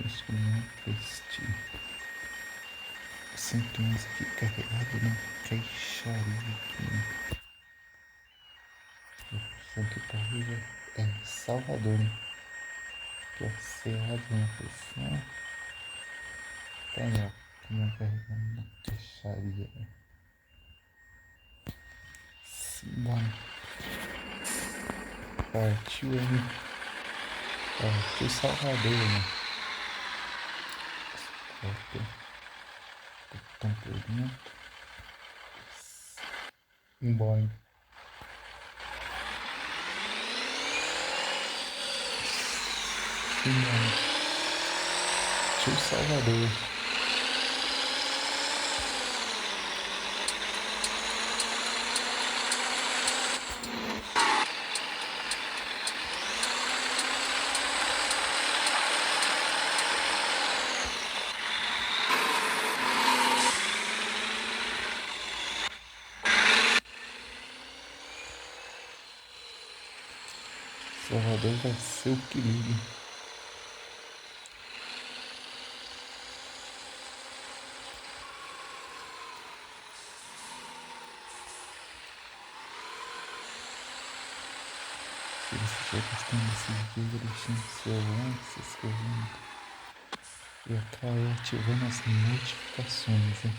instrumento este 111 aqui carregado na queixaria aqui. A opção que tá aí é Salvador, né? Que é Cerrado na pressão. Tá aí, ó. Como carregando na queixaria, né? Simbora. Partiu, hein? Partiu Salvador, né? Tão por dentro. Embora. Simbora. Tio Salvador. Salvador vai ser o que liga. Se você estiver gostando desse vídeo, deixando seu like, se inscrevendo e ativando as notificações, hein?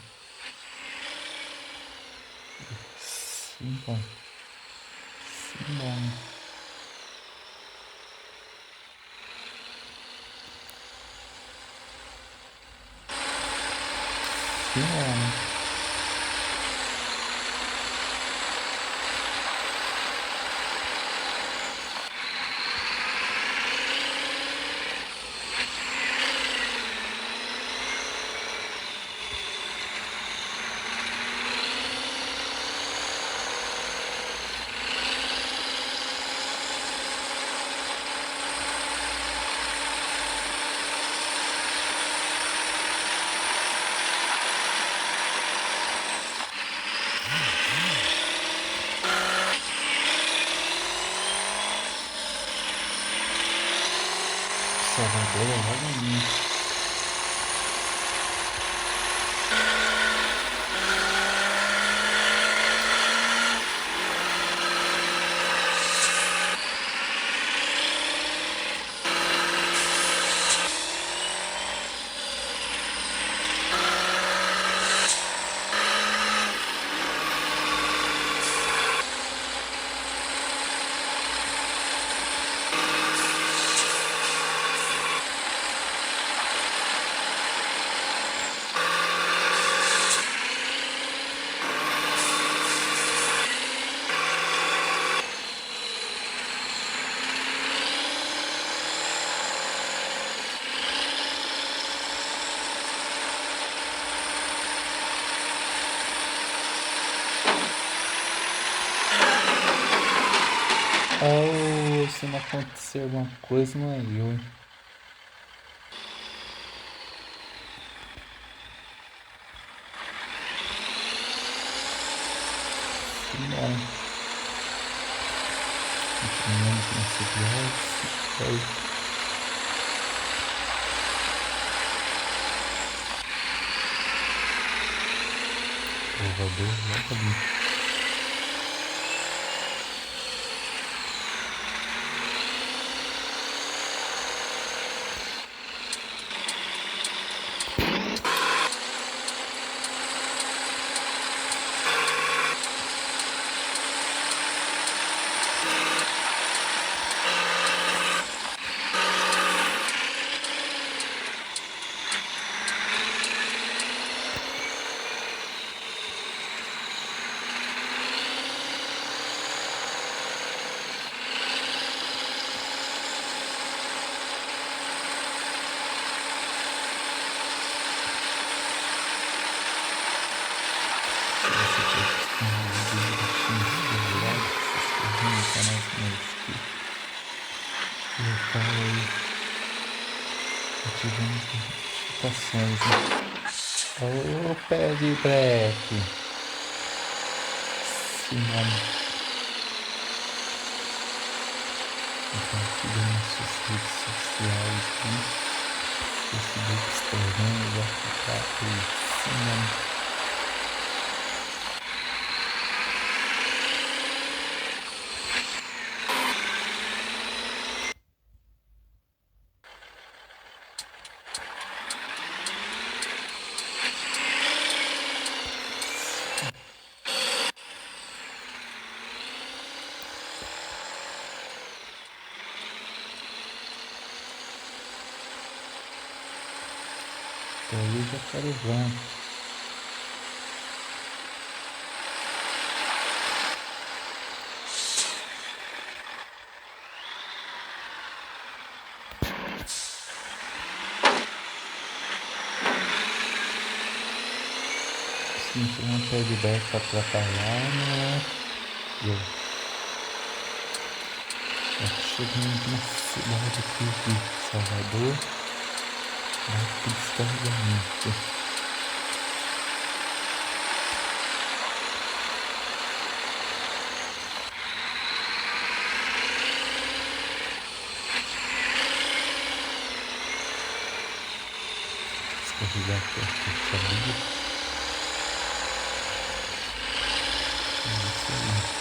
Simbora. Simbora. Simbora. Salvador é logo ali. Oh, se não acontecer alguma coisa, não é eu, hein? Simbora. Continuando com esse viagem. Salvador, logo ali. Ativando as notificações, né? Ô, pé de breque. Simbora. Compartilha nas suas redes sociais, né? correndo, vai ficar em cima. Aí já tá levando. Se não for uma pé de baixo pra atrapalhar, né? Eu chegando na cidade aqui de Salvador, vai ter descarregamento. Descarregar aqui a família. É isso aí.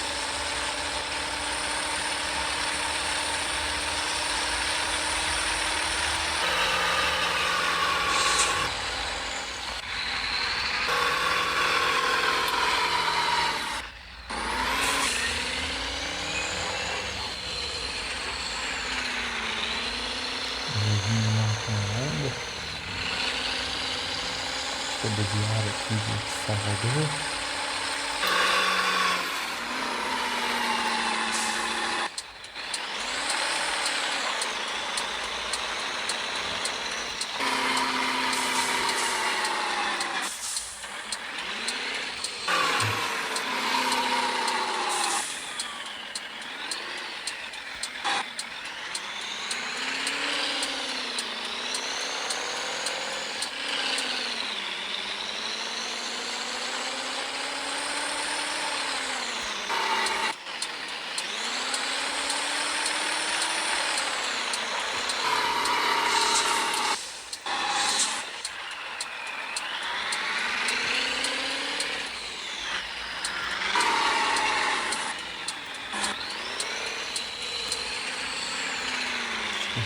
Rodoviária aqui de Salvador.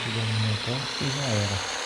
Chegando no meu ponto e já era.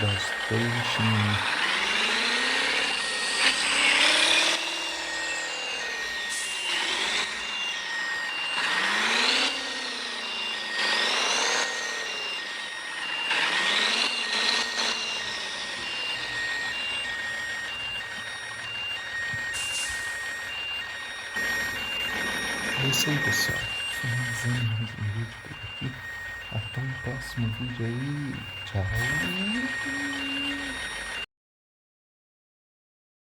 Bastante. É isso aí, pessoal. Finalizando mais um vídeo por aqui. Até o próximo vídeo aí. Tchau.